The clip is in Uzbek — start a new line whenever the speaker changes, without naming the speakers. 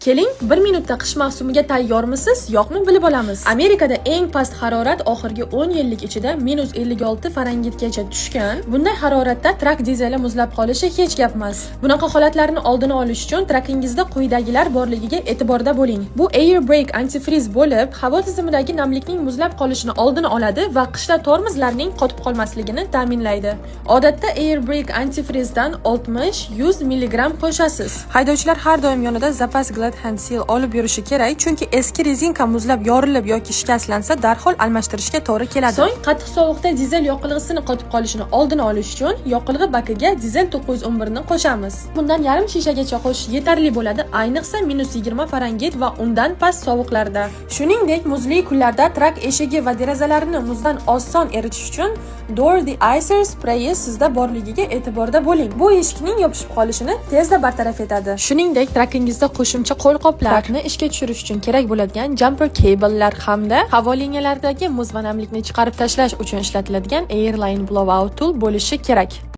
Keling, 1 minutda qish mavsumiga tayyormisiz? Yo'qmi bilib olamiz. Amerikada eng past harorat oxirgi 10 yillik ichida -56 Fahrenheitgacha tushgan. Bunday haroratda trak dizeli muzlab qolishi hech gap emas. Bunaqa holatlarni oldini olish uchun trakingizda quyidagilar borligiga e'tiborda bo'ling. Bu Air Brake antifriz bo'lib, havo tizimidagi namlikning muzlab qolishini oldini oladi va qishda tormozlarning qotib qolmasligini ta'minlaydi. Odatda Air Brake antifrizdan 60-100 mg qo'shasiz. Haydovchilar har doim yonida zapas Glad Hand Seal olib yurishi kerak, chunki eski rezinka muzlab yorilib yoki shikastlansa darhol almashtirishga to'g'ri keladi. So'ng qattiq sovuqda dizel yoqilg'isini qotib qolishini oldini olish uchun yoqilg'i bakiga dizel 911 ni qo'shamiz. Bundan yarim shishagacha qo'shish yetarli bo'ladi, ayniqsa -20 Fahrenheit va undan past sovuqlarda. Shuningdek, muzli kunlarda trak eshigi va derazalarini muzdan oson eritish uchun Door De-icer sprayi sizda borligiga e'tiborda bo'ling. Bu eshikning yopishib qolishini tezda bartaraf etadi. Shuningdek, trakingizda qo'shimcha qo'lqoplar, trakni ishga tushirish uchun kerak bo'ladigan jumper kabellar hamda havo liniyalaridagi muz va namlikni chiqarib tashlash uchun ishlatiladigan Airline Blowout tool bo'lishi kerak.